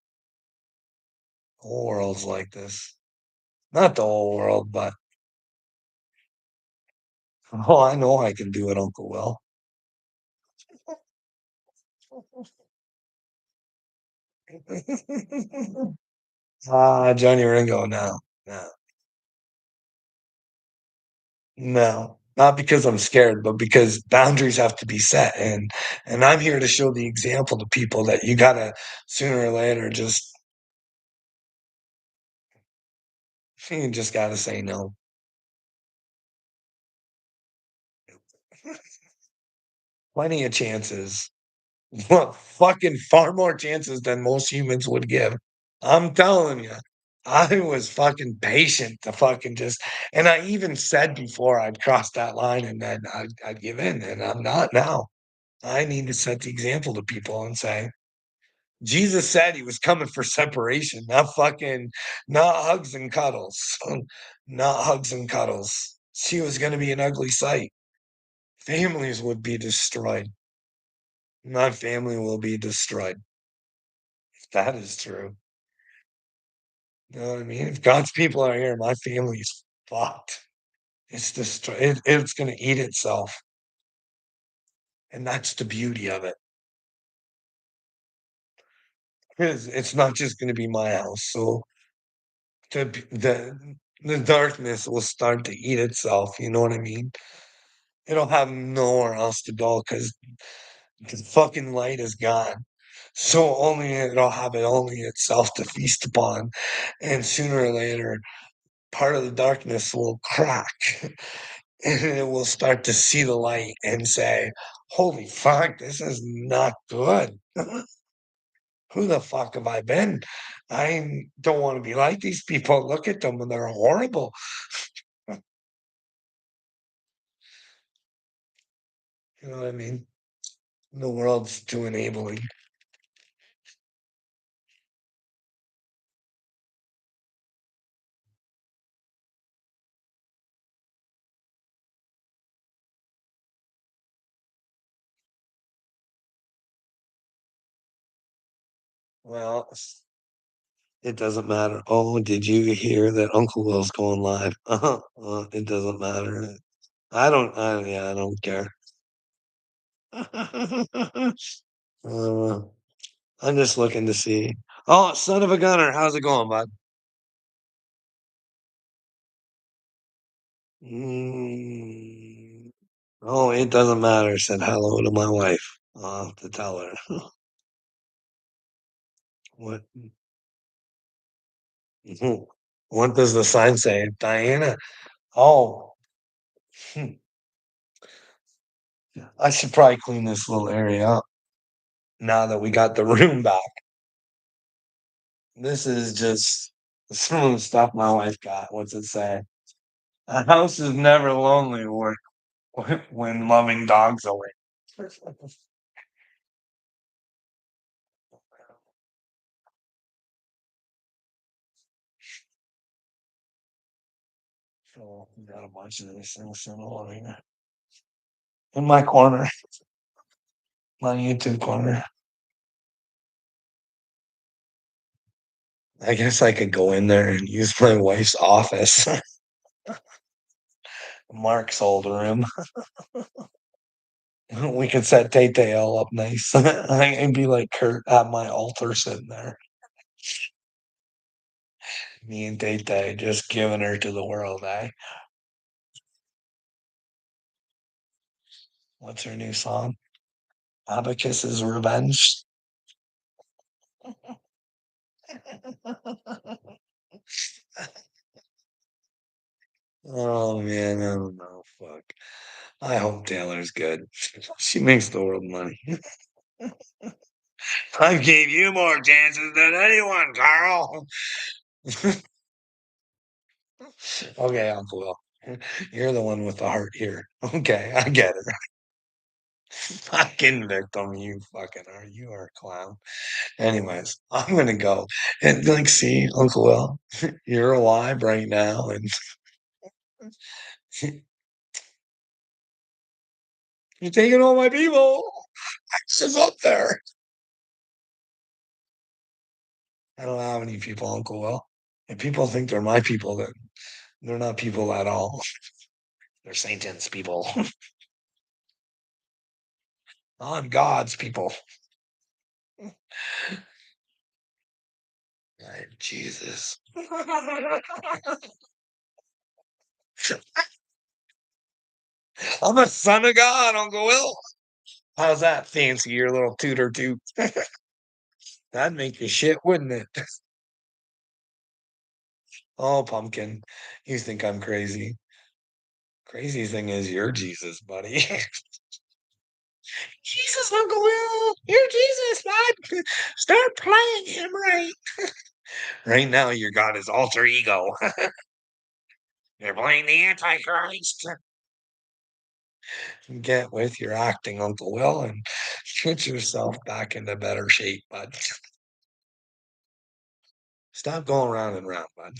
The whole world's like this. Not the whole world, but oh, I know I can do it, Uncle Will. Johnny Ringo, no, no, no. Not because I'm scared, but because boundaries have to be set, and I'm here to show the example to people that you gotta sooner or later you just gotta say no. Plenty of chances. Well, fucking far more chances than most humans would give. I'm telling you, I was fucking patient to fucking and I even said before I'd cross that line and then I'd give in, and I'm not now. I need to set the example to people and say, Jesus said he was coming for separation, not hugs and cuddles, not hugs and cuddles. She was going to be an ugly sight. Families would be destroyed. My family will be destroyed. That is true. You know what I mean? If God's people are here, my family's fucked. It's gonna eat itself, and that's the beauty of it. 'Cause it's not just gonna be my house, so the darkness will start to eat itself, you know what I mean? It'll have nowhere else to go because the fucking light is gone. So only it'll have it only itself to feast upon, and sooner or later, part of the darkness will crack, and it will start to see the light and say, "Holy fuck, this is not good. Who the fuck have I been? I don't want to be like these people. Look at them, and they're horrible." You know what I mean? The world's too enabling. Well, it doesn't matter. Oh, did you hear that Uncle Will's going live? It doesn't matter. Yeah, I don't care. Uh, I'm just looking to see. Oh, son of a gunner, how's it going, bud? Mm, oh, it doesn't matter. Said hello to my wife. I'll have to tell her. What? What does the sign say? Diana? Oh, hmm, I should probably clean this little area up now that we got the room back. This is just some of the stuff my wife got. What's it say? A house is never lonely when loving dogs away. So we got a bunch of these things in my corner, my YouTube corner. I guess I could go in there and use my wife's office. Mark's old room. We could set Tay Tay all up nice. I'd be like Kurt at my altar sitting there. Me and Tay Tay just giving her to the world, eh? What's her new song? Abacus's Revenge. Oh man, I don't know. Fuck. I hope Taylor's good. She makes the world money. I gave you more chances than anyone, Carl. Okay, Uncle Will. You're the one with the heart here. Okay, I get it. Fucking victim, you fucking are. You are a clown. Anyways, I'm gonna go and like see Uncle Will. You're alive right now, and you're taking all my people. She's up there. I don't have any people, Uncle Will. If people think they're my people, then they're not people at all. They're Satan's people. I'm God's people. Jesus. I'm a son of God, Uncle Will. How's that fancy, your little tutor too? That'd make you shit, wouldn't it? Oh, pumpkin. You think I'm crazy. Crazy thing is you're Jesus, buddy. Jesus, Uncle Will. You're Jesus, bud. Start playing him right. Right now, your God is alter ego. You're playing the Antichrist. Get with your acting, Uncle Will, and get yourself back into better shape, bud. Stop going round and round, bud.